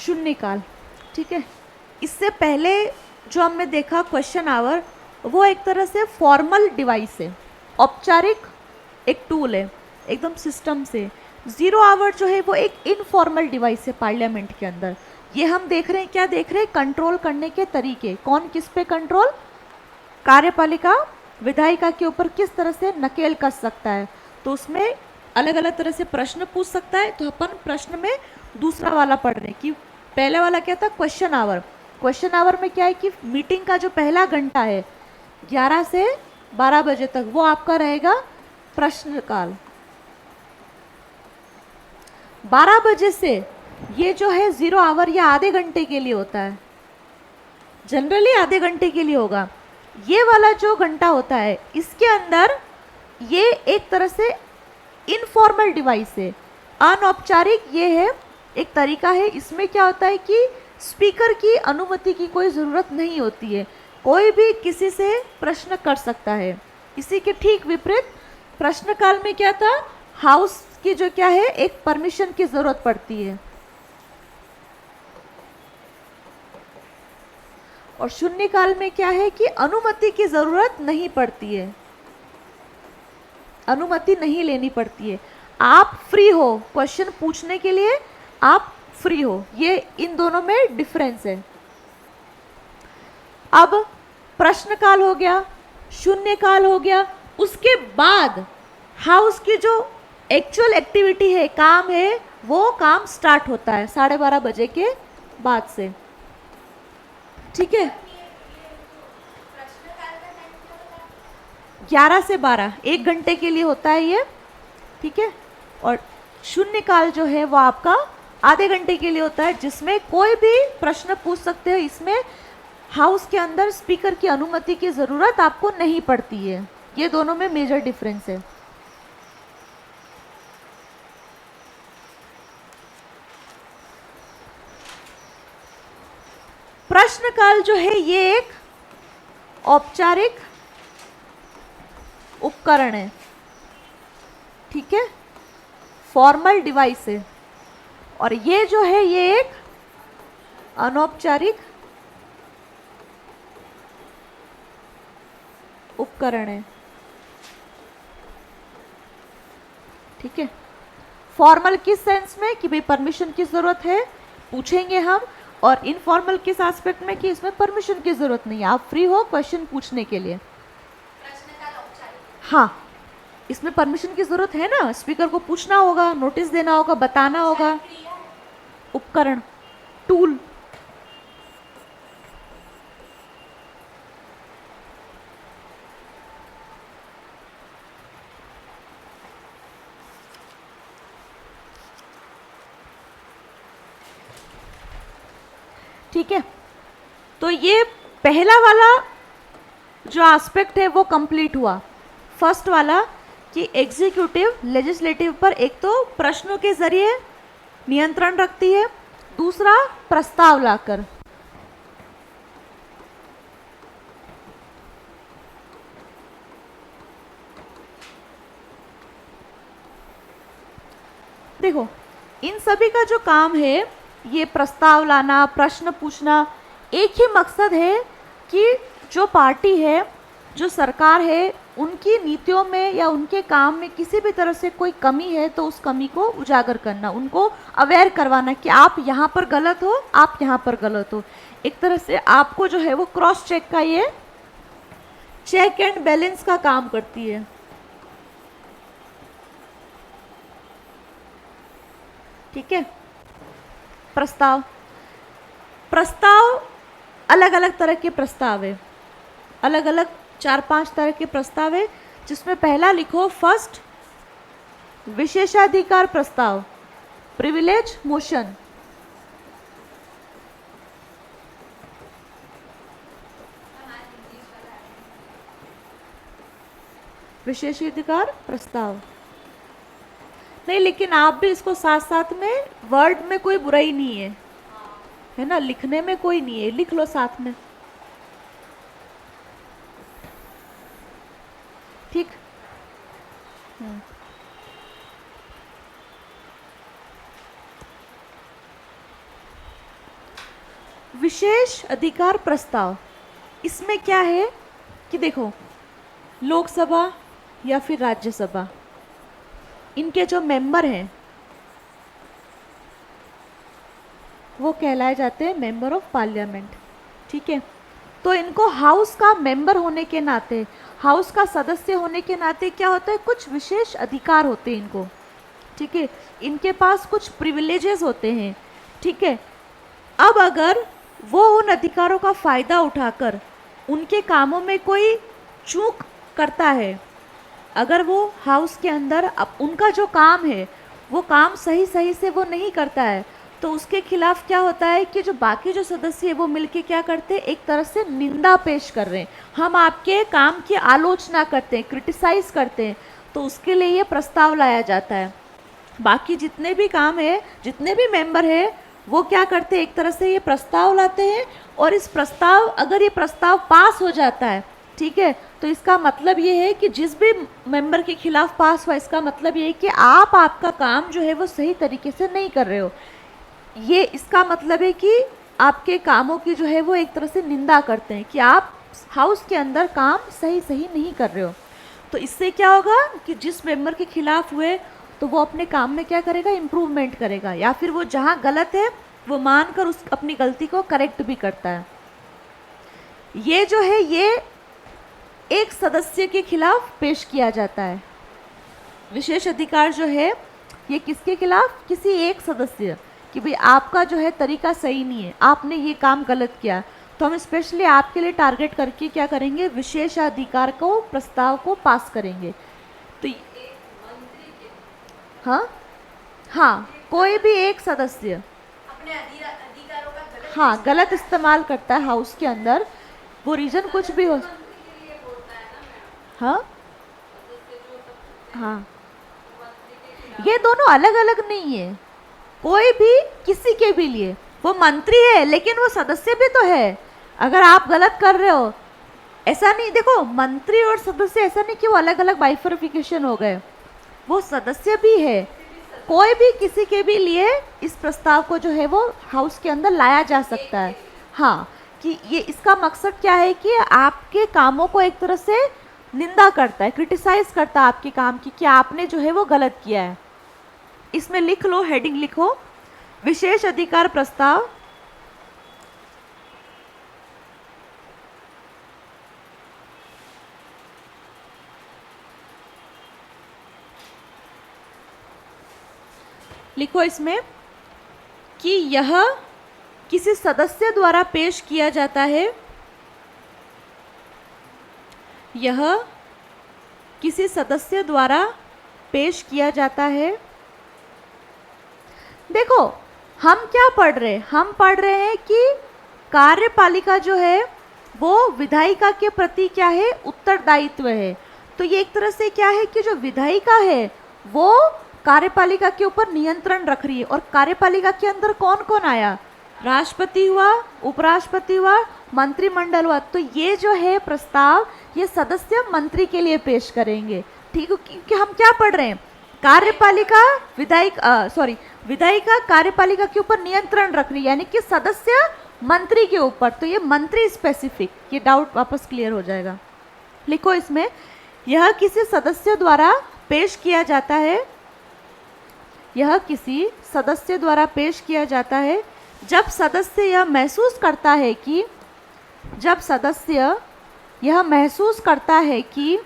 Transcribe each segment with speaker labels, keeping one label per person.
Speaker 1: शून्यकाल। ठीक है, इससे पहले जो हमने देखा क्वेश्चन आवर, वो एक तरह से फॉर्मल डिवाइस है, औपचारिक एक टूल है एकदम सिस्टम से। ज़ीरो आवर जो है वो एक इनफॉर्मल डिवाइस है पार्लियामेंट के अंदर। ये हम देख रहे हैं, क्या देख रहे हैं, कंट्रोल करने के तरीके, कौन किस पे कंट्रोल, कार्यपालिका विधायिका के ऊपर किस तरह से नकेल कस सकता है। तो उसमें अलग अलग तरह से प्रश्न पूछ सकता है। तो अपन प्रश्न में दूसरा वाला पढ़ रहे हैं कि पहले वाला क्या था, क्वेश्चन आवर। क्वेश्चन आवर में क्या है कि मीटिंग का जो पहला घंटा है 11 से 12 बजे तक, वो आपका रहेगा प्रश्नकाल। 12 बजे से ये जो है ज़ीरो आवर, ये आधे घंटे के लिए होता है, जनरली आधे घंटे के लिए होगा। ये वाला जो घंटा होता है, इसके अंदर ये एक तरह से इनफॉर्मल डिवाइस है, अनौपचारिक ये है, एक तरीका है। इसमें क्या होता है कि स्पीकर की अनुमति की कोई ज़रूरत नहीं होती है, कोई भी किसी से प्रश्न कर सकता है। इसी के ठीक विपरीत प्रश्नकाल में क्या था, हाउस की जो क्या है, एक परमिशन की ज़रूरत पड़ती है। और शून्यकाल में क्या है कि अनुमति की ज़रूरत नहीं पड़ती है, अनुमति नहीं लेनी पड़ती है। आप फ्री हो क्वेश्चन पूछने के लिए, आप फ्री हो। ये इन दोनों में डिफरेंस है। अब प्रश्नकाल हो गया, शून्यकाल हो गया, उसके बाद हाउस की जो एक्चुअल एक्टिविटी है, काम है, वो काम स्टार्ट होता है 12:30 बजे के बाद से। ठीक है, 11 से 12 एक घंटे के लिए होता है ये। ठीक है, और शून्यकाल जो है वो आपका आधे घंटे के लिए होता है, जिसमें कोई भी प्रश्न पूछ सकते हो। इसमें हाउस के अंदर स्पीकर की अनुमति की ज़रूरत आपको नहीं पड़ती है। ये दोनों में मेजर डिफरेंस है। प्रश्नकाल जो है ये एक औपचारिक उपकरण है। ठीक है, फॉर्मल डिवाइस है। और ये जो है ये एक अनौपचारिक उपकरण है। ठीक है, फॉर्मल किस सेंस में कि भाई परमिशन की जरूरत है, पूछेंगे हम, और इनफॉर्मल किस एस्पेक्ट में कि इसमें परमिशन की जरूरत नहीं है, आप फ्री हो क्वेश्चन पूछने के लिए। हाँ, इसमें परमिशन की जरूरत है ना, स्पीकर को पूछना होगा, नोटिस देना होगा, बताना होगा। उपकरण, टूल। ठीक है, तो ये पहला वाला जो एस्पेक्ट है वो कंप्लीट हुआ। फर्स्ट वाला कि एग्जीक्यूटिव लेजिस्लेटिव पर एक तो प्रश्नों के जरिए नियंत्रण रखती है, दूसरा प्रस्ताव लाकर। देखो, इन सभी का जो काम है, ये प्रस्ताव लाना, प्रश्न पूछना, एक ही मकसद है कि जो पार्टी है, जो सरकार है, उनकी नीतियों में या उनके काम में किसी भी तरह से कोई कमी है तो उस कमी को उजागर करना, उनको अवेयर करवाना कि आप यहाँ पर गलत हो, आप यहाँ पर गलत हो। एक तरह से आपको जो है वो क्रॉस चेक का, ये चेक एंड बैलेंस का काम करती है। ठीक है, प्रस्ताव। प्रस्ताव अलग अलग तरह के प्रस्ताव है, अलग अलग 4-5 तरह के प्रस्ताव है, जिसमें पहला लिखो फर्स्ट, विशेषाधिकार प्रस्ताव, प्रिविलेज मोशन। विशेषाधिकार प्रस्ताव नहीं, लेकिन आप भी इसको साथ साथ में, वर्ड में कोई बुराई नहीं है ना, लिखने में कोई नहीं है, लिख लो साथ में। ठीक। विशेष अधिकार प्रस्ताव, इसमें क्या है कि देखो, लोकसभा या फिर राज्यसभा, इनके जो मेंबर हैं वो कहलाए जाते हैं मेंबर ऑफ पार्लियामेंट। ठीक है, तो इनको हाउस का मेंबर होने के नाते, हाउस का सदस्य होने के नाते क्या होता है, कुछ विशेष अधिकार होते हैं इनको। ठीक है, इनके पास कुछ प्रिविलेजेस होते हैं। ठीक है, अब अगर वो उन अधिकारों का फ़ायदा उठाकर उनके कामों में कोई चूक करता है, अगर वो हाउस के अंदर अब उनका जो काम है वो काम सही सही से वो नहीं करता है, तो उसके खिलाफ क्या होता है कि जो बाकी जो सदस्य है वो मिलके क्या करते हैं, एक तरह से निंदा पेश कर रहे हैं, हम आपके काम की आलोचना करते हैं, क्रिटिसाइज करते हैं, तो उसके लिए ये प्रस्ताव लाया जाता है। बाकी जितने भी काम है, जितने भी मेंबर है, वो क्या करते हैं, एक तरह से ये प्रस्ताव लाते हैं, और इस प्रस्ताव, अगर ये प्रस्ताव पास हो जाता है, ठीक है, तो इसका मतलब ये है कि जिस भी मेंबर के खिलाफ पास हुआ, इसका मतलब ये है कि आप आपका काम जो है वो सही तरीके से नहीं कर रहे हो। ये इसका मतलब है कि आपके कामों की जो है वो एक तरह से निंदा करते हैं कि आप हाउस के अंदर काम सही सही नहीं कर रहे हो। तो इससे क्या होगा कि जिस मेंबर के खिलाफ हुए तो वो अपने काम में क्या करेगा, इम्प्रूवमेंट करेगा, या फिर वो जहाँ गलत है वो मानकर उस अपनी गलती को करेक्ट भी करता है। ये जो है ये एक सदस्य के खिलाफ पेश किया जाता है। विशेष अधिकार जो है ये किसके खिलाफ, किसी एक सदस्य, कि भाई आपका जो है तरीका सही नहीं है, आपने ये काम गलत किया, तो हम स्पेशली आपके लिए टारगेट करके क्या करेंगे, विशेषाधिकार को, प्रस्ताव को पास करेंगे। तो हाँ हाँ, कोई भी एक सदस्य
Speaker 2: अपने अधिकारों का गलत
Speaker 1: हाँ गलत इस्तेमाल करता है हाउस के अंदर, वो रीज़न कुछ भी हो।
Speaker 2: के लिए बोलता है ना मैम,
Speaker 1: हाँ
Speaker 2: सदस्य जो सब
Speaker 1: हाँ,
Speaker 2: मंत्री के खिलाफ
Speaker 1: ये दोनों अलग अलग नहीं है, कोई भी किसी के भी लिए, वो मंत्री है लेकिन वो सदस्य भी तो है। अगर आप गलत कर रहे हो, ऐसा नहीं, देखो मंत्री और सदस्य ऐसा नहीं कि वो अलग अलग बाइफर्फिकेशन हो गए, वो सदस्य भी है। कोई भी किसी के भी लिए इस प्रस्ताव को जो है वो हाउस के अंदर लाया जा सकता है। हाँ, कि ये इसका मकसद क्या है कि आपके कामों को एक तरह से निंदा करता है, क्रिटिसाइज करता है आपके काम की, कि आपने जो है वो गलत किया है। इसमें लिख लो, हेडिंग लिखो, विशेष अधिकार प्रस्ताव। लिखो इसमें कि यह किसी सदस्य द्वारा पेश किया जाता है, यह किसी सदस्य द्वारा पेश किया जाता है। देखो हम क्या पढ़ रहे हैं, हम पढ़ रहे हैं कि कार्यपालिका जो है वो विधायिका के प्रति क्या है, उत्तरदायित्व है। तो ये एक तरह से क्या है कि जो विधायिका है वो कार्यपालिका के ऊपर नियंत्रण रख रही है, और कार्यपालिका के अंदर कौन कौन आया, राष्ट्रपति हुआ, उपराष्ट्रपति हुआ, मंत्रिमंडल हुआ। तो ये जो है प्रस्ताव ये सदस्य मंत्री के लिए पेश करेंगे। ठीक है, क्योंकि हम क्या पढ़ रहे हैं, कार्यपालिका विधायिका कार्यपालिका के ऊपर नियंत्रण रख रही है, यानी कि सदस्य मंत्री के ऊपर। तो ये मंत्री स्पेसिफिक, ये डाउट वापस क्लियर हो जाएगा। लिखो इसमें, यह किसी सदस्य द्वारा पेश किया जाता है, यह किसी सदस्य द्वारा पेश किया जाता है जब सदस्य यह महसूस करता है कि, जब सदस्य यह महसूस करता है कि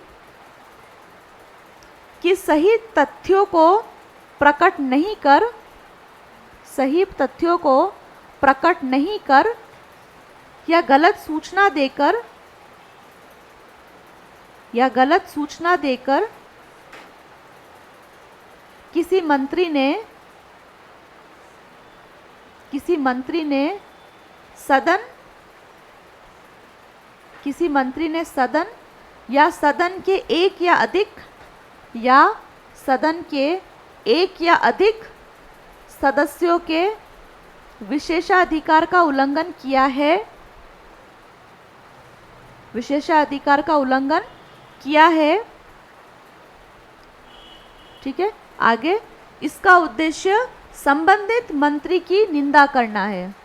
Speaker 1: सही तथ्यों को प्रकट नहीं कर, सही तथ्यों को प्रकट नहीं कर या गलत सूचना देकर, या गलत सूचना देकर किसी मंत्री सदन या सदन के एक या अधिक सदस्यों के विशेषाधिकार का उल्लंघन किया है, विशेषाधिकार का उल्लंघन किया है। ठीक है, आगे, इसका उद्देश्य संबंधित मंत्री की निंदा करना है।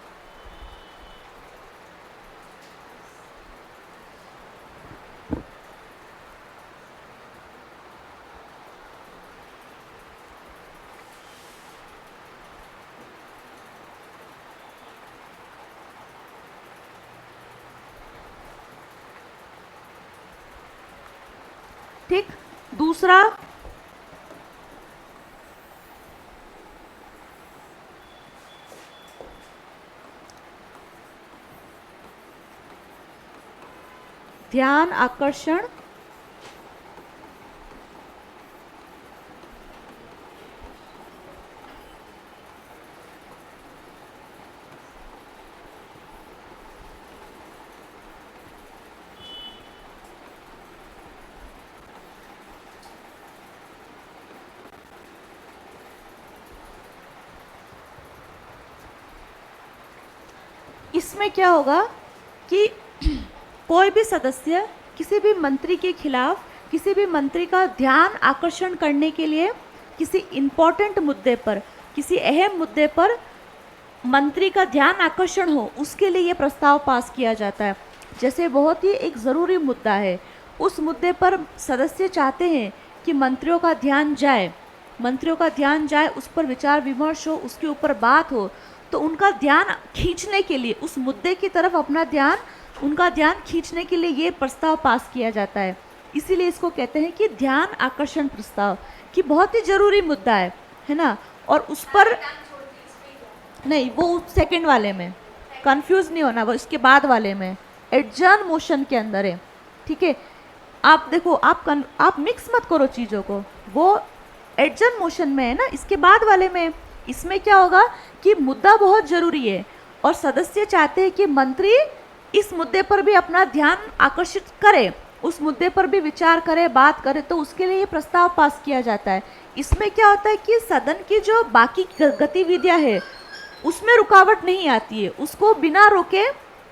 Speaker 1: ठीक। दूसरा, ध्यान आकर्षण इसमें क्या होगा कि कोई भी सदस्य किसी भी मंत्री के खिलाफ, किसी भी मंत्री का ध्यान आकर्षण करने के लिए किसी इम्पोर्टेंट मुद्दे पर, किसी अहम मुद्दे पर मंत्री का ध्यान आकर्षण हो, उसके लिए ये प्रस्ताव पास किया जाता है। जैसे बहुत ही एक ज़रूरी मुद्दा है, उस मुद्दे पर सदस्य चाहते हैं कि मंत्रियों का ध्यान जाए, मंत्रियों का ध्यान जाए, उस पर विचार विमर्श हो, उसके ऊपर बात हो, तो उनका ध्यान खींचने के लिए, उस मुद्दे की तरफ अपना ध्यान, उनका ध्यान खींचने के लिए ये प्रस्ताव पास किया जाता है। इसीलिए इसको कहते हैं कि ध्यान आकर्षण प्रस्ताव, कि बहुत ही ज़रूरी मुद्दा है ना, और उस पर नहीं, वो सेकंड वाले में कंफ्यूज नहीं होना, वो इसके बाद वाले में एडजर्न मोशन के अंदर है, ठीक है। आप देखो, आप मिक्स मत करो चीज़ों को, वो एडजर्न मोशन में है ना, इसके बाद वाले में। इसमें क्या होगा कि मुद्दा बहुत ज़रूरी है और सदस्य चाहते हैं कि मंत्री इस मुद्दे पर भी अपना ध्यान आकर्षित करे, उस मुद्दे पर भी विचार करे, बात करे, तो उसके लिए ये प्रस्ताव पास किया जाता है। इसमें क्या होता है कि सदन की जो बाकी गतिविधियां है उसमें रुकावट नहीं आती है, उसको बिना रोके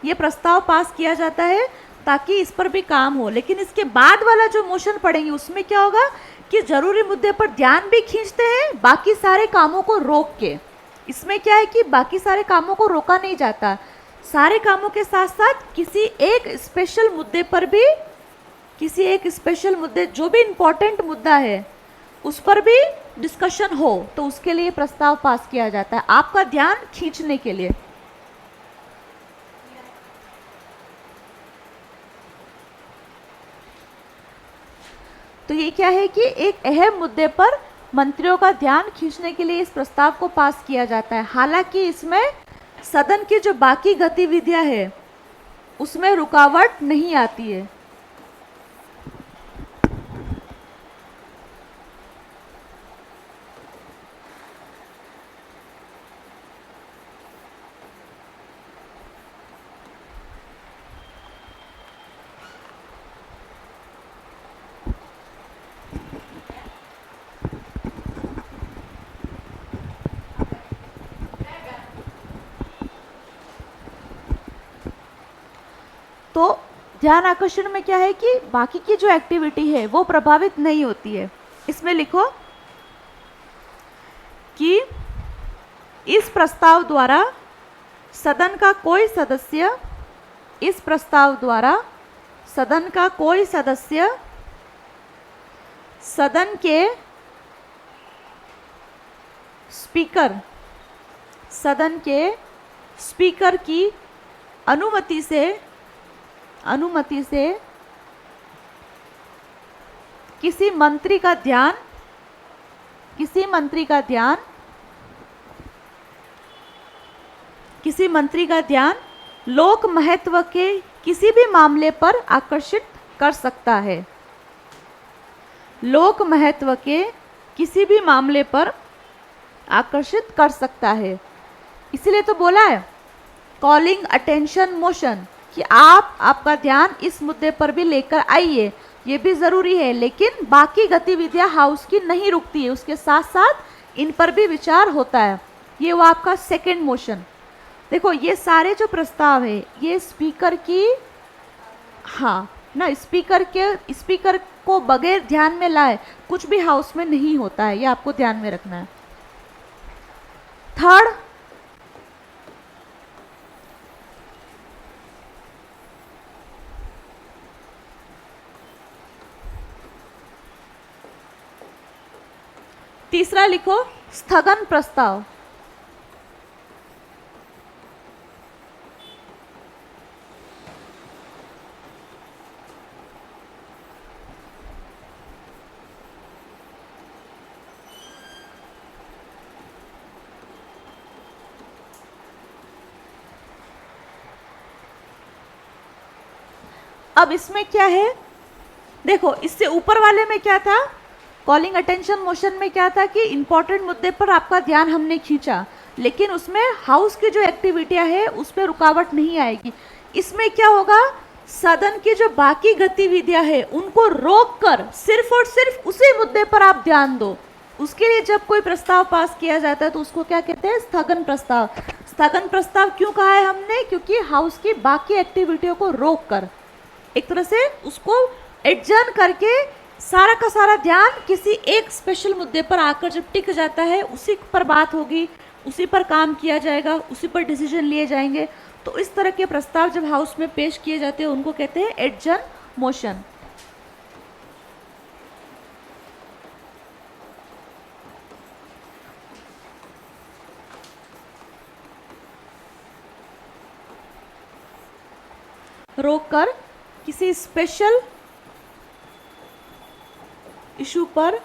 Speaker 1: ये प्रस्ताव पास किया जाता है ताकि इस पर भी काम हो। लेकिन इसके बाद वाला जो मोशन पढ़ेंगे उसमें क्या होगा कि जरूरी मुद्दे पर ध्यान भी खींचते हैं बाकी सारे कामों को रोक के। इसमें क्या है कि बाकी सारे कामों को रोका नहीं जाता, सारे कामों के साथ साथ किसी एक स्पेशल मुद्दे पर भी, किसी एक स्पेशल मुद्दे, जो भी इम्पोर्टेंट मुद्दा है उस पर भी डिस्कशन हो, तो उसके लिए प्रस्ताव पास किया जाता है, आपका ध्यान खींचने के लिए। तो ये क्या है कि एक अहम मुद्दे पर मंत्रियों का ध्यान खींचने के लिए इस प्रस्ताव को पास किया जाता है। हालांकि इसमें सदन की जो बाकी गतिविधियां है उसमें रुकावट नहीं आती है। तो ध्यान आकर्षण में क्या है कि बाकी की जो एक्टिविटी है वो प्रभावित नहीं होती है। इसमें लिखो कि इस प्रस्ताव द्वारा सदन का कोई सदस्य, इस प्रस्ताव द्वारा सदन का कोई सदस्य सदन के स्पीकर, सदन के स्पीकर की अनुमति से किसी मंत्री का ध्यान, किसी मंत्री का ध्यान लोक महत्व के किसी भी मामले पर आकर्षित कर सकता है, लोक महत्व के किसी भी मामले पर आकर्षित कर सकता है। इसीलिए तो बोला है कॉलिंग अटेंशन मोशन, कि आपका ध्यान इस मुद्दे पर भी लेकर आइए, ये भी ज़रूरी है। लेकिन बाकी गतिविधियां हाउस की नहीं रुकती है, उसके साथ साथ इन पर भी विचार होता है। ये वो आपका सेकंड मोशन। देखो ये सारे जो प्रस्ताव है ये स्पीकर की, हाँ ना, स्पीकर को बगैर ध्यान में लाए कुछ भी हाउस में नहीं होता है, ये आपको ध्यान में रखना है। थर्ड, तीसरा लिखो स्थगन प्रस्ताव। अब इसमें क्या है, देखो इससे ऊपर वाले में क्या था, कॉलिंग अटेंशन मोशन में क्या था कि इंपॉर्टेंट मुद्दे पर आपका ध्यान हमने खींचा, लेकिन उसमें हाउस की जो एक्टिविटियां है उस पर रुकावट नहीं आएगी। इसमें क्या होगा, सदन की जो बाकी गतिविधियां है उनको रोक कर सिर्फ और सिर्फ उसी मुद्दे पर आप ध्यान दो। उसके लिए जब कोई प्रस्ताव पास किया जाता है तो उसको क्या कहते हैं, स्थगन प्रस्ताव। स्थगन प्रस्ताव क्यों कहा है हमने, क्योंकि हाउस की बाकी एक्टिविटियों को रोक कर एक तरह से उसको एडजर्न करके सारा का सारा ध्यान किसी एक स्पेशल मुद्दे पर आकर जब टिक जाता है उसी पर बात होगी, उसी पर काम किया जाएगा, उसी पर डिसीजन लिए जाएंगे। तो इस तरह के प्रस्ताव जब हाउस में पेश किए जाते हैं उनको कहते हैं एडजर्न मोशन। रोककर किसी स्पेशल इशू पर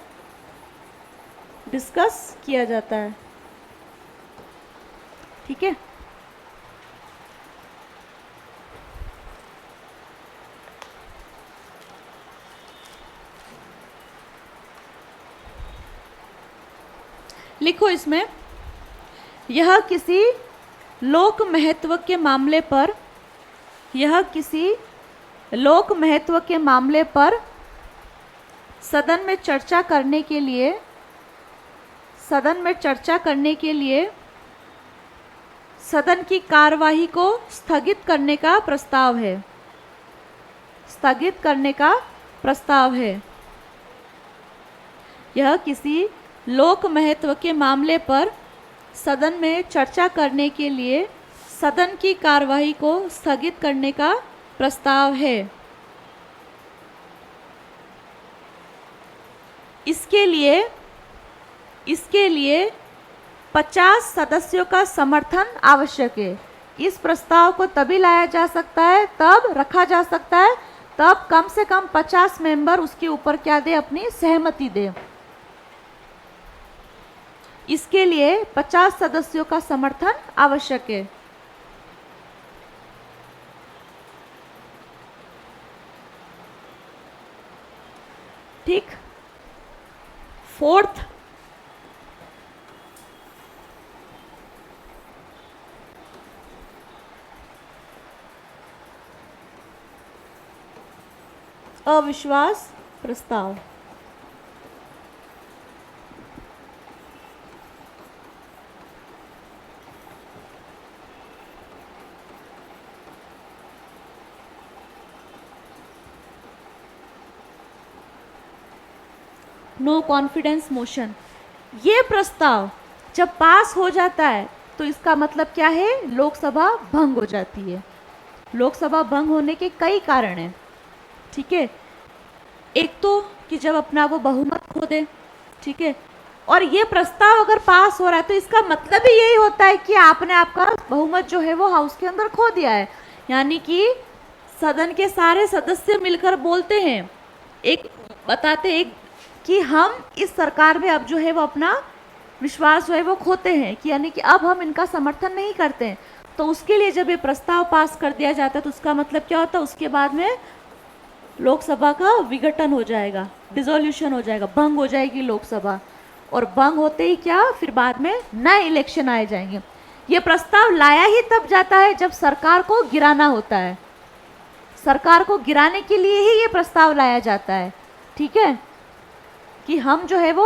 Speaker 1: डिस्कस किया जाता है। ठीक है, लिखो इसमें, यह किसी लोक महत्व के मामले पर, यह किसी लोक महत्व के मामले पर सदन में चर्चा करने के लिए, सदन में चर्चा करने के लिए सदन की कार्यवाही को स्थगित करने का प्रस्ताव है, स्थगित करने का प्रस्ताव है। यह किसी लोक महत्व के मामले पर सदन में चर्चा करने के लिए सदन की कार्यवाही को स्थगित करने का प्रस्ताव है। इसके लिए 50 सदस्यों का समर्थन आवश्यक है। इस प्रस्ताव को तभी लाया जा सकता है, तब रखा जा सकता है, तब कम से कम 50 मेंबर उसके ऊपर क्या दे, अपनी सहमति दे। इसके लिए 50 सदस्यों का समर्थन आवश्यक है। ठीक, फोर्थ, अविश्वास प्रस्ताव। No confidence motion. ये प्रस्ताव जब पास हो जाता है तो इसका मतलब क्या है, लोकसभा भंग हो जाती है। लोकसभा भंग होने के कई कारण हैं। ठीक है, एक तो कि जब अपना वो बहुमत खो दे, ठीक है, और ये प्रस्ताव अगर पास हो रहा है तो इसका मतलब ही यही होता है कि आपने आपका बहुमत जो है वो हाउस के अंदर खो दिया है। यानी कि सदन के सारे सदस्य मिलकर बोलते हैं, एक बताते एक कि हम इस सरकार में अब जो है वो अपना विश्वास जो है वो खोते हैं, कि यानी कि अब हम इनका समर्थन नहीं करते हैं। तो उसके लिए जब ये प्रस्ताव पास कर दिया जाता है तो उसका मतलब क्या होता है, उसके बाद में लोकसभा का विघटन हो जाएगा, डिसोल्यूशन हो जाएगा, भंग हो जाएगी लोकसभा। और भंग होते ही क्या, फिर बाद में नए इलेक्शन आए जाएंगे। ये प्रस्ताव लाया ही तब जाता है जब सरकार को गिराना होता है। सरकार को गिराने के लिए ही ये प्रस्ताव लाया जाता है। ठीक है, कि हम जो है वो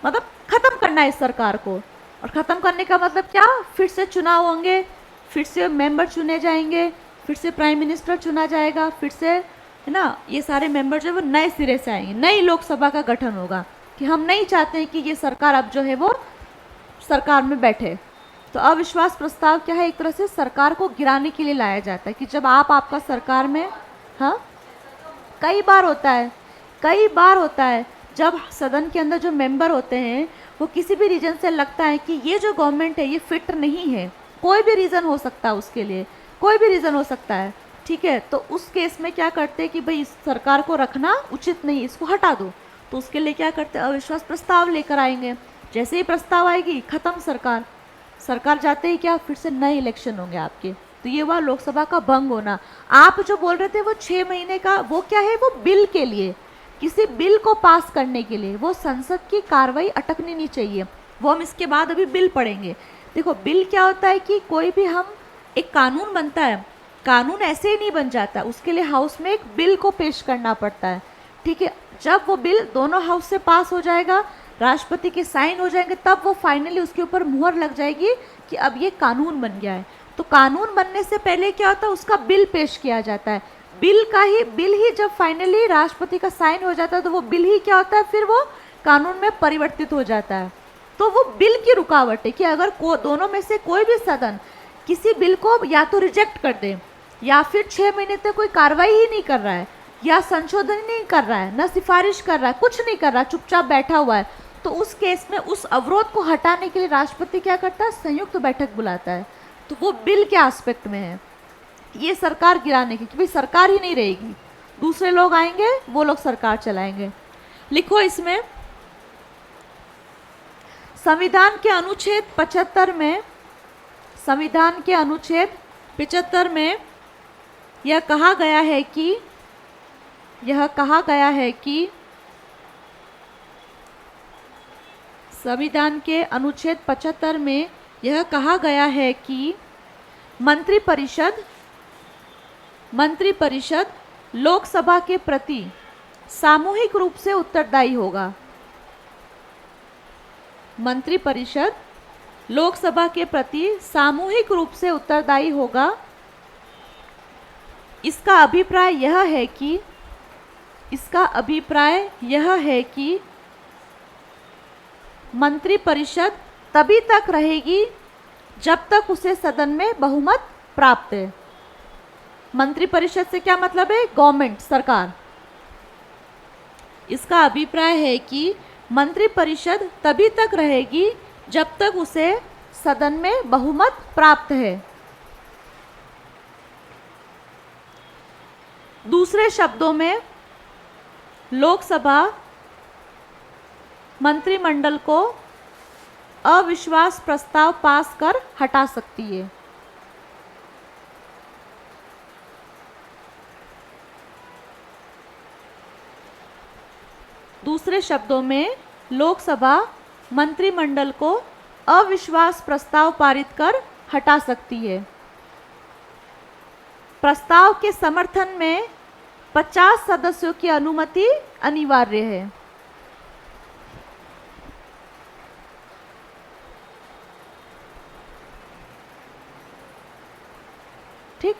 Speaker 1: मतलब खत्म करना है इस सरकार को। और ख़त्म करने का मतलब क्या, फिर से चुनाव होंगे, फिर से मेंबर चुने जाएंगे, फिर से प्राइम मिनिस्टर चुना जाएगा, फिर से, है ना, ये सारे मेंबर जो है वो नए सिरे से आएंगे, नई लोकसभा का गठन होगा। कि हम नहीं चाहते हैं कि ये सरकार अब जो है वो सरकार में बैठे। तो अविश्वास प्रस्ताव क्या है, एक तरह से सरकार को गिराने के लिए लाया जाता है। कि जब आपका सरकार में, हाँ, कई बार होता है, कई बार होता है जब सदन के अंदर जो मेंबर होते हैं वो किसी भी रीजन से लगता है कि ये जो गवर्नमेंट है ये फिट नहीं है, कोई भी रीज़न हो सकता है उसके लिए, कोई भी रीज़न हो सकता है। ठीक है, तो उस केस में क्या करते हैं कि भाई इस सरकार को रखना उचित नहीं, इसको हटा दो। तो उसके लिए क्या करते हैं, अविश्वास प्रस्ताव लेकर आएंगे। जैसे ही प्रस्ताव आएगी, ख़त्म सरकार। सरकार जाते ही क्या, फिर से नए इलेक्शन होंगे आपके। तो ये हुआ लोकसभा का भंग होना। आप जो बोल रहे थे वो 6 महीने का, वो क्या है, वो बिल के लिए, किसी बिल को पास करने के लिए, वो संसद की कार्रवाई अटकनी नहीं चाहिए। वो हम इसके बाद अभी बिल पढ़ेंगे। देखो बिल क्या होता है कि कोई भी हम एक कानून बनता है, कानून ऐसे ही नहीं बन जाता, उसके लिए हाउस में एक बिल को पेश करना पड़ता है। ठीक है, जब वो बिल दोनों हाउस से पास हो जाएगा, राष्ट्रपति के साइन हो जाएंगे, तब वो फाइनली उसके ऊपर मुहर लग जाएगी कि अब ये कानून बन गया है। तो कानून बनने से पहले क्या होता है, उसका बिल पेश किया जाता है। बिल ही जब फाइनली राष्ट्रपति का साइन हो जाता है तो वो बिल ही क्या होता है, फिर वो कानून में परिवर्तित हो जाता है। तो वो बिल की रुकावट है कि अगर दोनों में से कोई भी सदन किसी बिल को या तो रिजेक्ट कर दे, या फिर 6 महीने तक कोई कार्रवाई ही नहीं कर रहा है, या संशोधन नहीं कर रहा है, न सिफारिश कर रहा है, कुछ नहीं कर रहा, चुपचाप बैठा हुआ है, तो उस केस में उस अवरोध को हटाने के लिए राष्ट्रपति क्या करता है, संयुक्त बैठक बुलाता है। तो वो बिल के एस्पेक्ट में है, ये सरकार गिराने की, क्योंकि सरकार ही नहीं रहेगी, दूसरे लोग आएंगे, वो लोग सरकार चलाएंगे। लिखो इसमें, संविधान के अनुच्छेद 75 में, संविधान के अनुच्छेद 75 में यह कहा गया है कि, संविधान के अनुच्छेद 75 में यह कहा गया है कि मंत्रिपरिषद लोकसभा के प्रति सामूहिक रूप से उत्तरदायी होगा। मंत्रिपरिषद लोकसभा के प्रति सामूहिक रूप से उत्तरदायी होगा। इसका अभिप्राय यह है कि मंत्रिपरिषद तभी तक रहेगी जब तक उसे सदन में बहुमत प्राप्त है। मंत्रिपरिषद से क्या मतलब है, गवर्नमेंट, सरकार। इसका अभिप्राय है कि मंत्रिपरिषद तभी तक रहेगी जब तक उसे सदन में बहुमत प्राप्त है। दूसरे शब्दों में, लोकसभा मंत्रिमंडल को अविश्वास प्रस्ताव पास कर हटा सकती है। दूसरे शब्दों में, लोकसभा मंत्रिमंडल को अविश्वास प्रस्ताव पारित कर हटा सकती है। प्रस्ताव के समर्थन में 50 सदस्यों की अनुमति अनिवार्य है। ठीक,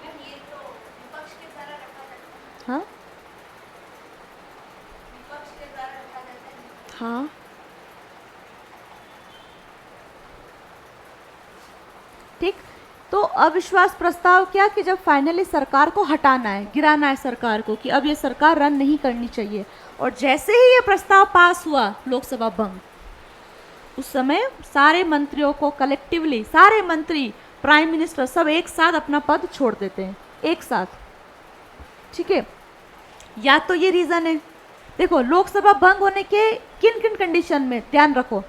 Speaker 2: मैम ये तो विपक्ष के द्वारा रखा जाता है,
Speaker 1: हाँ
Speaker 2: विपक्ष के द्वारा रखा जाता है।
Speaker 1: हाँ, ठीक। तो अविश्वास प्रस्ताव क्या कि जब फाइनली सरकार को हटाना है, गिराना है सरकार को, कि अब ये सरकार रन नहीं करनी चाहिए, और जैसे ही ये प्रस्ताव पास हुआ, लोकसभा भंग, उस समय सारे मंत्रियों को कलेक्टिवली, सारे मंत्री, प्राइम मिनिस्टर, सब एक साथ अपना पद छोड़ देते हैं, एक साथ। ठीक है, या तो ये रीजन है, देखो लोकसभा भंग होने के किन किन कंडीशन में ध्यान रखो,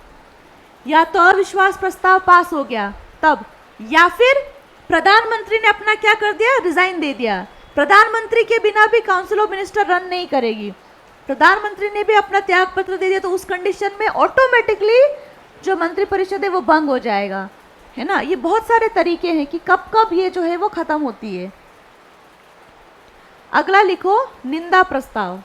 Speaker 1: या तो अविश्वास प्रस्ताव पास हो गया तब, या फिर प्रधानमंत्री ने अपना क्या कर दिया, रिजाइन दे दिया। प्रधानमंत्री के बिना भी काउंसिल ऑफ मिनिस्टर रन नहीं करेगी, प्रधानमंत्री ने भी अपना त्याग पत्र दे दिया, तो उस कंडीशन में ऑटोमेटिकली जो मंत्रिपरिषद है वो भंग हो जाएगा, है ना। ये बहुत सारे तरीके हैं कि कब कब ये जो है वो खत्म होती है। अगला लिखो, निंदा प्रस्ताव।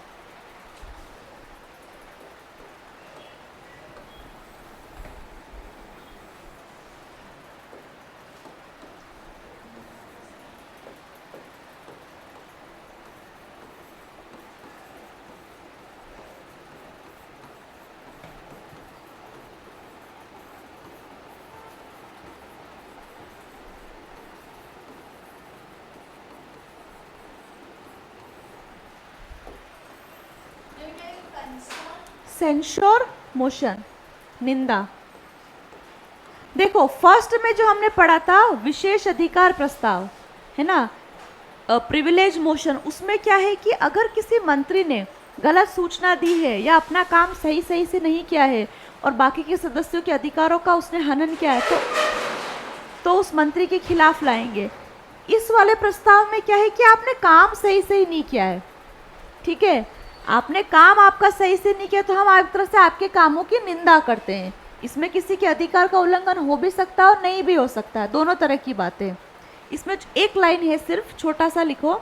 Speaker 1: सेंश्योर मोशन, निंदा। देखो फर्स्ट में जो हमने पढ़ा था विशेष अधिकार प्रस्ताव, है ना, प्रिविलेज मोशन, उसमें क्या है कि अगर किसी मंत्री ने गलत सूचना दी है या अपना काम सही से नहीं किया है और बाकी के सदस्यों के अधिकारों का उसने हनन किया है, तो उस मंत्री के खिलाफ लाएंगे। इस वाले प्रस्ताव में क्या है कि आपने काम सही से ही नहीं किया है, ठीक है, आपने काम आपका सही से नहीं किया, तो हम एक तरह से आपके कामों की निंदा करते हैं। इसमें किसी के अधिकार का उल्लंघन हो भी सकता है और नहीं भी हो सकता है, दोनों तरह की बातें। इसमें एक लाइन है, सिर्फ छोटा सा लिखो,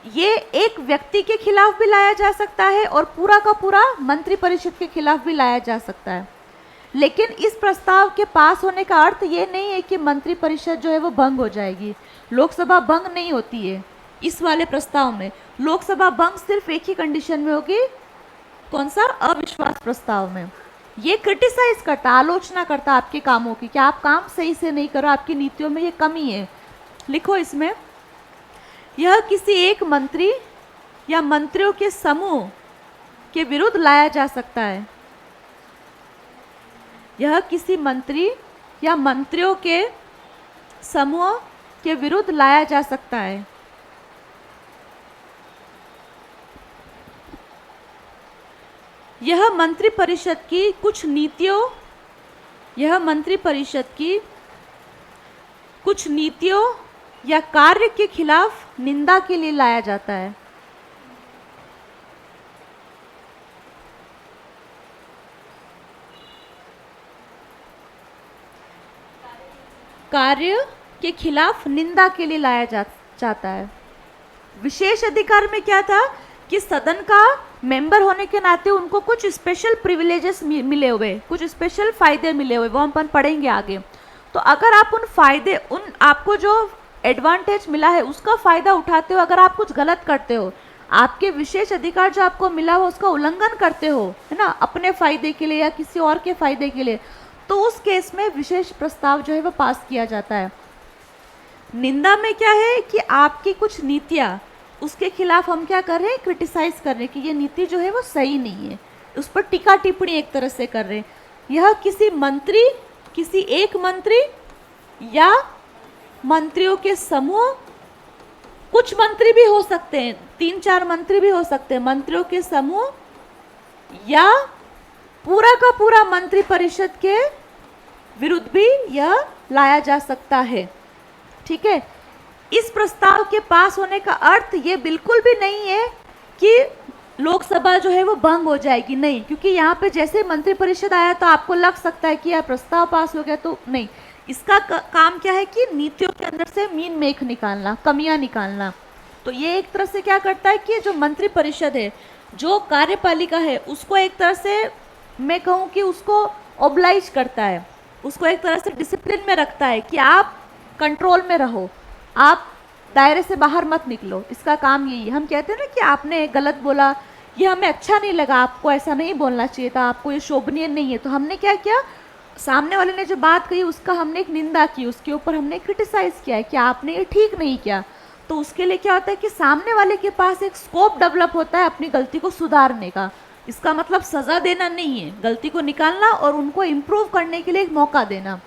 Speaker 1: ये एक व्यक्ति के खिलाफ भी लाया जा सकता है और पूरा का पूरा मंत्री परिषद के खिलाफ भी लाया जा सकता है। लेकिन इस प्रस्ताव के पास होने का अर्थ ये नहीं है कि मंत्री परिषद जो है वो भंग हो जाएगी। लोकसभा भंग नहीं होती है इस वाले प्रस्ताव में। लोकसभा भंग सिर्फ एक ही कंडीशन में होगी, कौन सा? अविश्वास प्रस्ताव में। ये क्रिटिसाइज करता, आलोचना करता आपके कामों की कि आप काम सही से नहीं करो, आपकी नीतियों में ये कमी है। लिखो इसमें, यह किसी एक मंत्री या मंत्रियों के समूह के विरुद्ध लाया जा सकता है। यह किसी मंत्री या मंत्रियों के समूह के विरुद्ध लाया जा सकता है। यह मंत्री परिषद की कुछ नीतियों, यह मंत्री परिषद की कुछ नीतियों या कार्य के खिलाफ निंदा के लिए लाया जाता है। कार्य के खिलाफ निंदा के लिए लाया जाता है। विशेष अधिकार में क्या था कि सदन का मेंबर होने के नाते उनको कुछ स्पेशल प्रिविलेजेस मिले हुए, कुछ स्पेशल फायदे मिले हुए, वो हम अपन पढ़ेंगे आगे। तो अगर आप उन फायदे, उन आपको जो एडवांटेज मिला है उसका फायदा उठाते हो, अगर आप कुछ गलत करते हो, आपके विशेष अधिकार जो आपको मिला हो उसका उल्लंघन करते हो, है ना, अपने फायदे के लिए या किसी और के फायदे के लिए, तो उस केस में विशेष प्रस्ताव जो है वो पास किया जाता है। निंदा में क्या है कि आपकी कुछ नीतियाँ, उसके खिलाफ हम क्या कर रहे हैं? क्रिटिसाइज कर रहे हैं कि ये नीति जो है वो सही नहीं है, उस पर टीका टिप्पणी एक तरह से कर रहे हैं। यह किसी मंत्री, किसी एक मंत्री या मंत्रियों के समूह, कुछ मंत्री भी हो सकते हैं, 3-4 मंत्री भी हो सकते हैं, मंत्रियों के समूह या पूरा का पूरा मंत्री परिषद के विरुद्ध भी यह लाया जा सकता है। ठीक है, इस प्रस्ताव के पास होने का अर्थ ये बिल्कुल भी नहीं है कि लोकसभा जो है वो भंग हो जाएगी, नहीं, क्योंकि यहाँ पे जैसे मंत्री परिषद आया तो आपको लग सकता है कि यह प्रस्ताव पास हो गया, तो नहीं। इसका काम क्या है कि नीतियों के अंदर से मीन मेख निकालना, कमियां निकालना। तो ये एक तरह से क्या करता है कि जो मंत्री परिषद है, जो कार्यपालिका है, उसको एक तरह से मैं कहूँ कि उसको ओब्लाइज करता है, उसको एक तरह से डिसिप्लिन में रखता है कि आप कंट्रोल में रहो, आप दायरे से बाहर मत निकलो। इसका काम यही है। हम कहते हैं ना कि आपने गलत बोला, ये हमें अच्छा नहीं लगा, आपको ऐसा नहीं बोलना चाहिए था, आपको ये शोभनीय नहीं है, तो हमने क्या किया, सामने वाले ने जो बात कही उसका हमने एक निंदा की, उसके ऊपर हमने क्रिटिसाइज किया है कि आपने ये ठीक नहीं किया। तो उसके लिए क्या होता है कि सामने वाले के पास एक स्कोप डेवलप होता है अपनी गलती को सुधारने का। इसका मतलब सज़ा देना नहीं है, गलती को निकालना और उनको इम्प्रूव करने के लिए एक मौका देना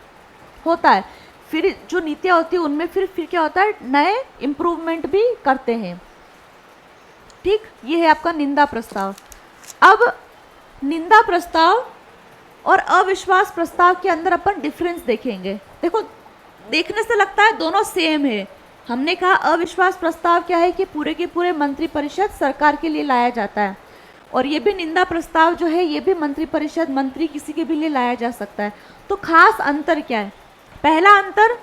Speaker 1: होता है। फिर जो नीतियाँ होती है उनमें फिर क्या होता है, नए इम्प्रूवमेंट भी करते हैं। ठीक, ये है आपका निंदा प्रस्ताव। अब निंदा प्रस्ताव और अविश्वास प्रस्ताव के अंदर अपन डिफरेंस देखेंगे। देखो, देखने से लगता है दोनों सेम है। हमने कहा अविश्वास प्रस्ताव क्या है कि पूरे के पूरे मंत्री परिषद सरकार के लिए लाया जाता है, और ये भी निंदा प्रस्ताव जो है ये भी मंत्री परिषद, मंत्री किसी के भी लिए लाया जा सकता है। तो खास अंतर क्या है? पहला अंतर,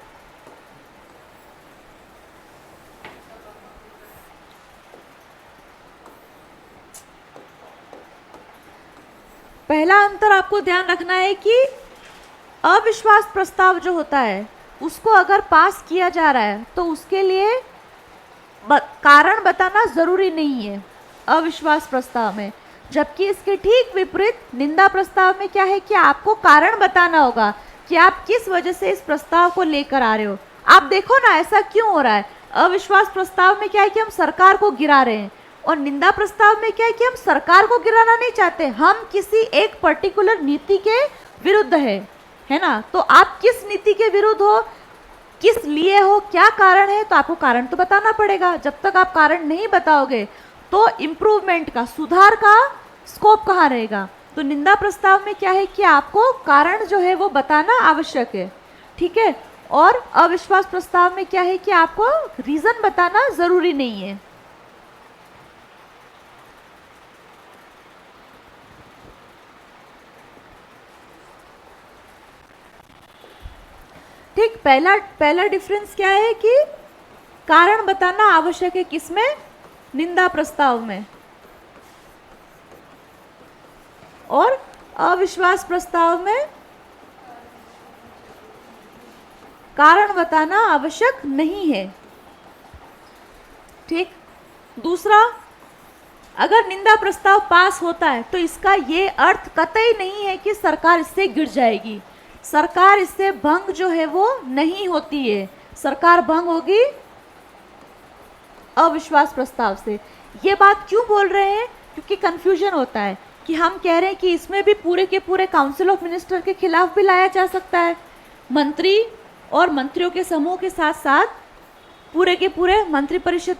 Speaker 1: आपको ध्यान रखना है कि अविश्वास प्रस्ताव जो होता है उसको अगर पास किया जा रहा है तो उसके लिए कारण बताना जरूरी नहीं है अविश्वास प्रस्ताव में, जबकि इसके ठीक विपरीत निंदा प्रस्ताव में क्या है कि आपको कारण बताना होगा कि आप किस वजह से इस प्रस्ताव को लेकर आ रहे हो। आप देखो ना ऐसा क्यों हो रहा है। अविश्वास प्रस्ताव में क्या है कि हम सरकार को गिरा रहे हैं, और निंदा प्रस्ताव में क्या है कि हम सरकार को गिराना नहीं चाहते, हम किसी एक पर्टिकुलर नीति के विरुद्ध है ना। तो आप किस नीति के विरुद्ध हो, किस लिए हो, क्या कारण है, तो आपको कारण तो बताना पड़ेगा। जब तक आप कारण नहीं बताओगे तो इम्प्रूवमेंट का, सुधार का स्कोप कहाँ रहेगा? तो निंदा प्रस्ताव में क्या है कि आपको कारण जो है वो बताना आवश्यक है, ठीक है। और अविश्वास प्रस्ताव में क्या है कि आपको रीजन बताना जरूरी नहीं है। ठीक, पहला डिफरेंस क्या है कि कारण बताना आवश्यक है, किसमें? निंदा प्रस्ताव में। और अविश्वास प्रस्ताव में कारण बताना आवश्यक नहीं है, ठीक। दूसरा, अगर निंदा प्रस्ताव पास होता है तो इसका ये अर्थ कतई नहीं है कि सरकार इससे गिर जाएगी। सरकार इससे भंग जो है वो नहीं होती है। सरकार भंग होगी अविश्वास प्रस्ताव से। ये बात क्यों बोल रहे हैं? क्योंकि कंफ्यूजन होता है कि हम कह रहे हैं कि इसमें भी पूरे के पूरे काउंसिल ऑफ मिनिस्टर के खिलाफ भी लाया जा सकता है, मंत्री और मंत्रियों के समूह के साथ साथ पूरे के पूरे मंत्रिपरिषद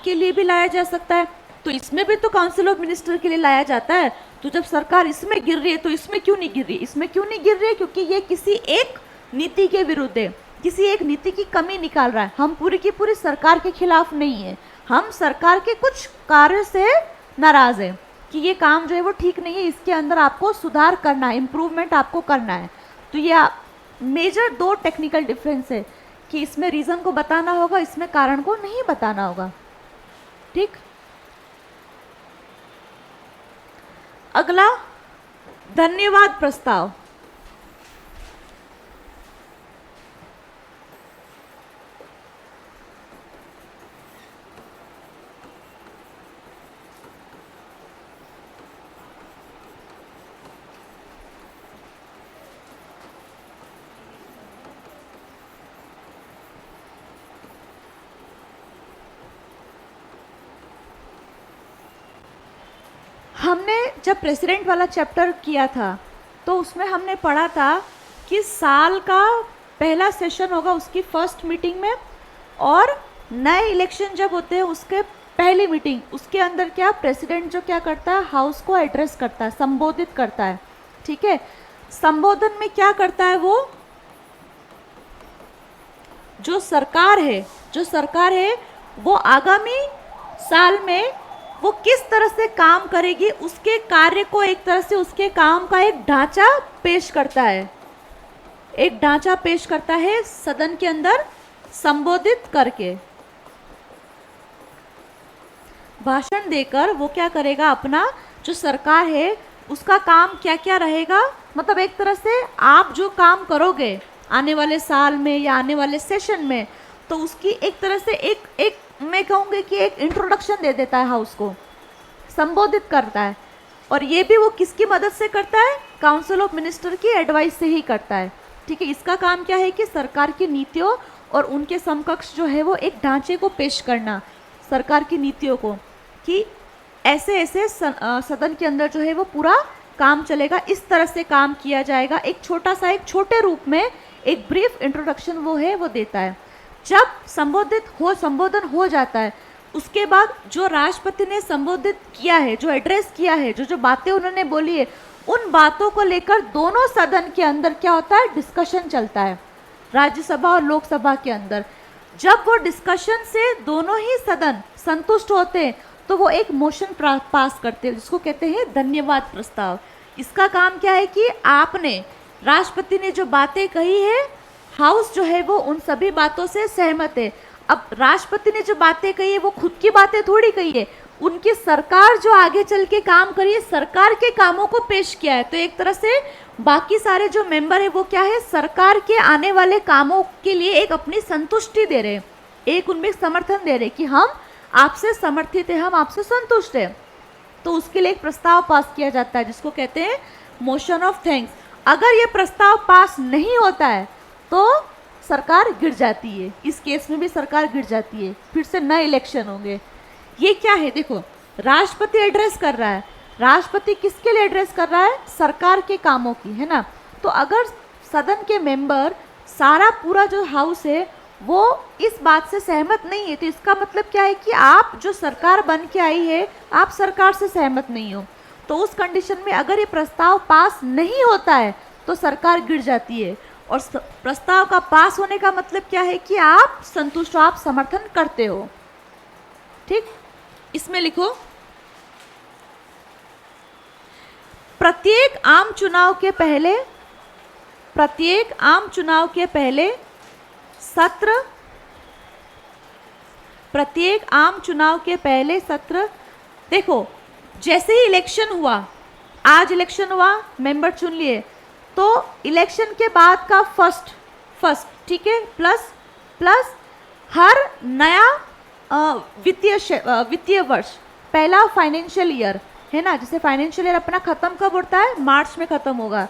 Speaker 1: के लिए भी लाया जा सकता है। तो इसमें भी तो काउंसिल ऑफ मिनिस्टर के लिए लाया जाता है। तो जब सरकार इसमें गिर रही है तो इसमें क्यों नहीं गिर रही? इसमें क्यों नहीं गिर रही है? क्योंकि ये किसी एक नीति के विरुद्ध है, किसी एक नीति की कमी निकाल रहा है। हम पूरी की पूरी सरकार के खिलाफ नहीं है, हम सरकार के कुछ कार्य से नाराज है कि ये काम जो है वो ठीक नहीं है, इसके अंदर आपको सुधार करना है, इम्प्रूवमेंट आपको करना है। तो ये मेजर दो टेक्निकल डिफरेंस है कि इसमें रीजन को बताना होगा, इसमें कारण को नहीं बताना होगा, ठीक। अगला, धन्यवाद प्रस्ताव। हमने जब प्रेसिडेंट वाला चैप्टर किया था तो उसमें हमने पढ़ा था कि साल का पहला सेशन होगा उसकी फर्स्ट मीटिंग में, और नए इलेक्शन जब होते हैं उसके पहली मीटिंग, उसके अंदर क्या प्रेसिडेंट जो क्या करता है, हाउस को एड्रेस करता है, संबोधित करता है, ठीक है। संबोधन में क्या करता है वो, जो सरकार है वो आगामी साल में वो किस तरह से काम करेगी, उसके कार्य को एक तरह से उसके काम का एक ढांचा पेश करता है, एक ढांचा पेश करता है सदन के अंदर संबोधित करके। भाषण देकर वो क्या करेगा, अपना जो सरकार है उसका काम क्या क्या रहेगा, मतलब एक तरह से आप जो काम करोगे आने वाले साल में या आने वाले सेशन में, तो उसकी एक तरह से एक मैं कहूँगी कि एक इंट्रोडक्शन दे देता है, हाउस को संबोधित करता है। और ये भी वो किसकी मदद से करता है, काउंसिल ऑफ मिनिस्टर की एडवाइस से ही करता है, ठीक है। इसका काम क्या है कि सरकार की नीतियों और उनके समकक्ष जो है वो एक ढांचे को पेश करना, सरकार की नीतियों को, कि ऐसे ऐसे सदन के अंदर जो है वो पूरा काम चलेगा, इस तरह से काम किया जाएगा। एक छोटे रूप में एक ब्रीफ इंट्रोडक्शन वो है वो देता है। जब संबोधन हो जाता है, उसके बाद जो राष्ट्रपति ने संबोधित किया है, जो एड्रेस किया है, जो बातें उन्होंने बोली है, उन बातों को लेकर दोनों सदन के अंदर क्या होता है, डिस्कशन चलता है, राज्यसभा और लोकसभा के अंदर। जब वो डिस्कशन से दोनों ही सदन संतुष्ट होते हैं तो वो एक मोशन पास करते हैं, जिसको कहते हैं धन्यवाद प्रस्ताव। इसका काम क्या है कि आपने, राष्ट्रपति ने जो बातें कही है, हाउस जो है वो उन सभी बातों से सहमत है। अब राष्ट्रपति ने जो बातें कही है वो खुद की बातें थोड़ी कही है, उनकी सरकार जो आगे चल के काम करी है, सरकार के कामों को पेश किया है। तो एक तरह से बाकी सारे जो मेंबर है वो क्या है, सरकार के आने वाले कामों के लिए एक अपनी संतुष्टि दे रहे, एक उनमें समर्थन दे रहे कि हम आपसे समर्थित है, हम आपसे संतुष्ट है। तो उसके लिए एक प्रस्ताव पास किया जाता है, जिसको कहते हैं मोशन ऑफ थैंक्स। अगर ये प्रस्ताव पास नहीं होता है तो सरकार गिर जाती है, इस केस में भी सरकार गिर जाती है, फिर से नए इलेक्शन होंगे। ये क्या है, देखो, राष्ट्रपति एड्रेस कर रहा है, राष्ट्रपति किसके लिए एड्रेस कर रहा है, सरकार के कामों की, है ना। तो अगर सदन के मेंबर, सारा पूरा जो हाउस है वो इस बात से सहमत नहीं है, तो इसका मतलब क्या है कि आप जो सरकार बन के आई है, आप सरकार से सहमत नहीं हो। तो उस कंडीशन में अगर ये प्रस्ताव पास नहीं होता है तो सरकार गिर जाती है। और प्रस्ताव का पास होने का मतलब क्या है कि आप संतुष्ट हो, आप समर्थन करते हो। ठीक, इसमें लिखो प्रत्येक आम चुनाव के पहले सत्र, देखो जैसे ही इलेक्शन हुआ, आज इलेक्शन हुआ, मेंबर चुन लिए, तो इलेक्शन के बाद का फर्स्ट ठीक है, प्लस हर नया वित्तीय वर्ष, पहला फाइनेंशियल ईयर है ना, जैसे फाइनेंशियल ईयर अपना खत्म कब होता है, मार्च में खत्म होगा,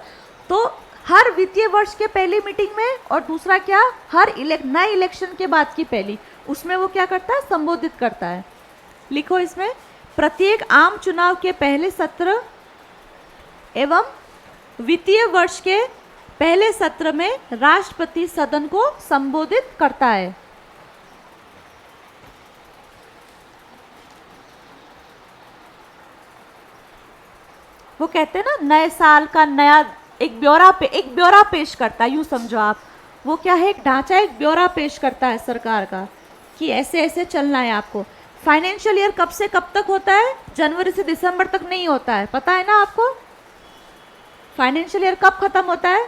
Speaker 1: तो हर वित्तीय वर्ष के पहली मीटिंग में, और दूसरा क्या, हर नए इलेक्शन के बाद की पहली, उसमें वो क्या करता है, संबोधित करता है। लिखो इसमें प्रत्येक आम चुनाव के पहले सत्र एवं वित्तीय वर्ष के पहले सत्र में राष्ट्रपति सदन को संबोधित करता है। वो कहते हैं ना, नए साल का नया एक ब्यौरा पेश करता है, यूं समझो आप, वो क्या है, एक ढांचा, एक ब्यौरा पेश करता है सरकार का कि ऐसे ऐसे चलना है आपको। फाइनेंशियल ईयर कब से कब तक होता है, जनवरी से दिसंबर तक नहीं होता है, पता है ना आपको। फाइनेंशियल ईयर कब खत्म होता है,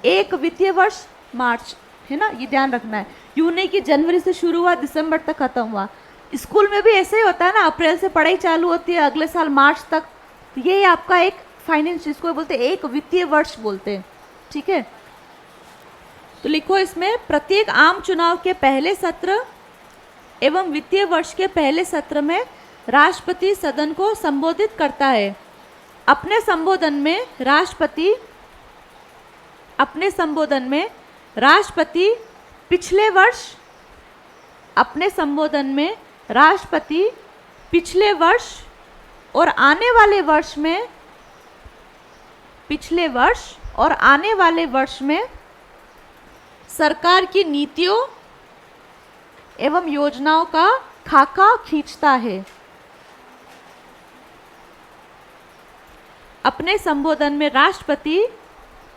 Speaker 1: एक वित्तीय वर्ष मार्च, है ना, ये ध्यान रखना है। यूं नहीं कि जनवरी से शुरू हुआ दिसंबर तक खत्म हुआ। स्कूल में भी ऐसे ही होता है ना, अप्रैल से पढ़ाई चालू होती है, अगले साल मार्च तक, तो ये आपका एक फाइनेंस, इसको बोलते हैं एक वित्तीय वर्ष बोलते हैं। ठीक है, तो लिखो इसमें प्रत्येक आम चुनाव के पहले सत्र एवं वित्तीय वर्ष के पहले सत्र में राष्ट्रपति सदन को संबोधित करता है। अपने संबोधन में राष्ट्रपति पिछले वर्ष और आने वाले वर्ष में सरकार की नीतियों एवं योजनाओं का खाका खींचता है। अपने संबोधन में राष्ट्रपति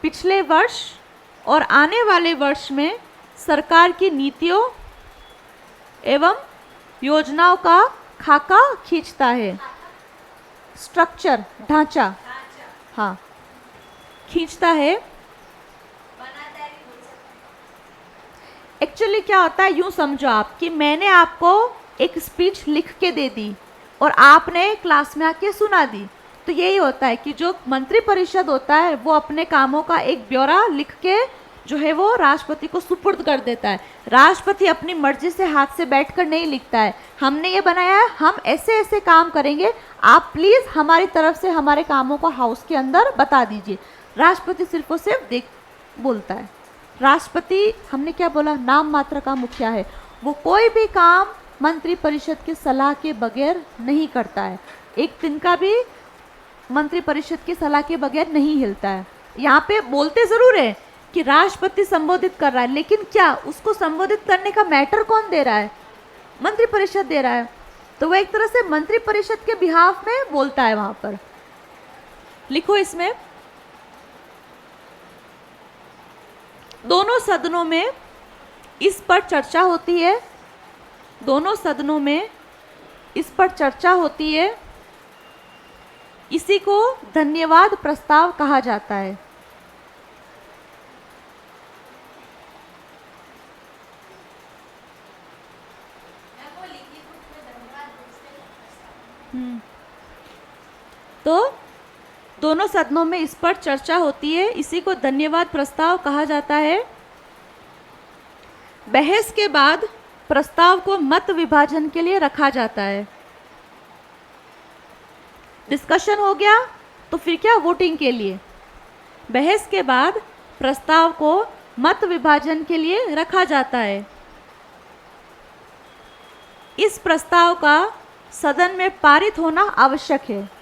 Speaker 1: पिछले वर्ष और आने वाले वर्ष में सरकार की नीतियों एवं योजनाओं का खाका खींचता है। स्ट्रक्चर, ढांचा, हाँ, खींचता है।
Speaker 2: बनाता है भी बोल सकते
Speaker 1: एक्चुअली क्या होता है, यूं समझो आप कि मैंने आपको एक स्पीच लिख के दे दी और आपने क्लास में आके सुना दी, तो यही होता है कि जो मंत्री परिषद होता है वो अपने कामों का एक ब्यौरा लिख के जो है वो राष्ट्रपति को सुपुर्द कर देता है। राष्ट्रपति अपनी मर्जी से हाथ से बैठकर नहीं लिखता है, हमने ये बनाया है, हम ऐसे ऐसे काम करेंगे, आप प्लीज़ हमारी तरफ से हमारे कामों को हाउस के अंदर बता दीजिए। राष्ट्रपति सिर्फ और सिर्फ बोलता है। राष्ट्रपति, हमने क्या बोला, नाम मात्र का मुखिया है, वो कोई भी काम मंत्री परिषद की सलाह के बगैर नहीं करता है। एक दिन का भी मंत्री परिषद की सलाह के बगैर नहीं हिलता है। यहाँ पे बोलते ज़रूर है कि राष्ट्रपति संबोधित कर रहा है, लेकिन क्या उसको संबोधित करने का मैटर कौन दे रहा है, मंत्री परिषद दे रहा है, तो वो एक तरह से मंत्री परिषद के बिहाफ में बोलता है वहाँ पर। लिखो इसमें दोनों सदनों में इस पर चर्चा होती है, इसी को धन्यवाद प्रस्ताव कहा जाता है।
Speaker 2: मैं वो लिखी बुक में धन्यवाद भेजते हैं प्रस्ताव।
Speaker 1: तो दोनों सदनों में इस पर चर्चा होती है, इसी को धन्यवाद प्रस्ताव कहा जाता है। बहस के बाद प्रस्ताव को मत विभाजन के लिए रखा जाता है। डिस्कशन हो गया तो फिर क्या, वोटिंग के लिए। बहस के बाद प्रस्ताव को मत विभाजन के लिए रखा जाता है। इस प्रस्ताव का सदन में पारित होना आवश्यक है।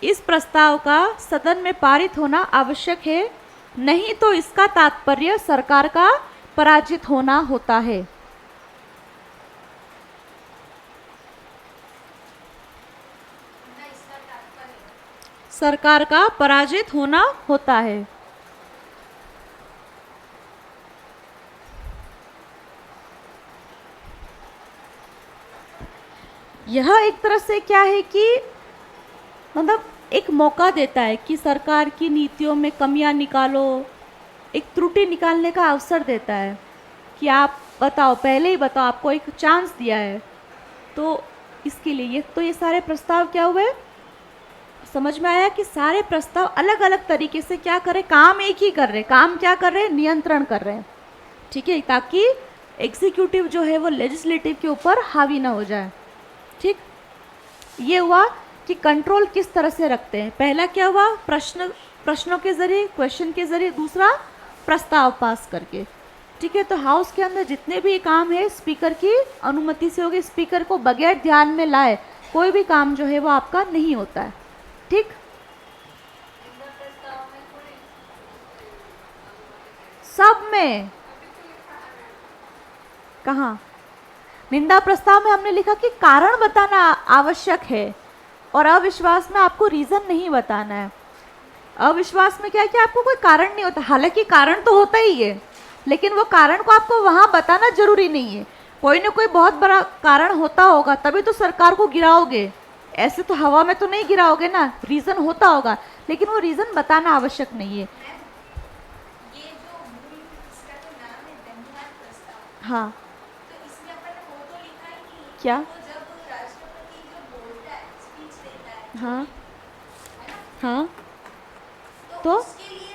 Speaker 1: इस प्रस्ताव का सदन में पारित होना आवश्यक है, नहीं तो इसका तात्पर्य सरकार का पराजित होना होता है?
Speaker 2: ना इसका तात्पर्य
Speaker 1: सरकार का पराजित होना होता है। यह एक तरह से क्या है कि मतलब एक मौका देता है कि सरकार की नीतियों में कमियां निकालो, एक त्रुटि निकालने का अवसर देता है कि आप बताओ, पहले ही बताओ, आपको एक चांस दिया है। तो इसके लिए ये सारे प्रस्ताव क्या हुए, समझ में आया कि सारे प्रस्ताव अलग अलग तरीके से क्या कर रहे, काम एक ही कर रहे, काम क्या कर रहे, नियंत्रण कर रहे हैं, ठीक है, ताकि एग्जीक्यूटिव जो है वो लेजिस्लेटिव के ऊपर हावी ना हो जाए। ठीक, ये हुआ कि कंट्रोल किस तरह से रखते हैं। पहला क्या हुआ, प्रश्नों के जरिए, क्वेश्चन के जरिए। दूसरा, प्रस्ताव पास करके। ठीक है, तो हाउस के अंदर जितने भी काम है स्पीकर की अनुमति से होगी। स्पीकर को बगैर ध्यान में लाए कोई भी काम जो है वो आपका नहीं होता है। ठीक,
Speaker 2: निंदा प्रस्ताव में थोड़ी
Speaker 1: सब में कहा, निंदा प्रस्ताव में हमने लिखा कि कारण बताना आवश्यक है और अविश्वास में आपको रीजन नहीं बताना है। अविश्वास में क्या है कि आपको कोई कारण नहीं होता, हालांकि कारण तो होता ही है, लेकिन वो कारण को आपको वहां बताना जरूरी नहीं है। कोई ना कोई बहुत बड़ा कारण होता होगा, तभी तो सरकार को गिराओगे, ऐसे तो हवा में तो नहीं गिराओगे ना, रीजन होता होगा, लेकिन वो रीजन बताना आवश्यक नहीं है।
Speaker 2: ये जो मूल इसका जो नाम है धन्यवाद प्रस्ताव,
Speaker 1: हाँ,
Speaker 2: तो इसमें अपन ने वो तो लिखा ही नहीं है।
Speaker 1: क्या?
Speaker 2: तो जब राष्ट्रपति जो बोलता है, स्पीच देता है,
Speaker 1: हाँ,
Speaker 2: है ना,
Speaker 1: हाँ,
Speaker 2: तो
Speaker 1: तो
Speaker 2: उसके लिए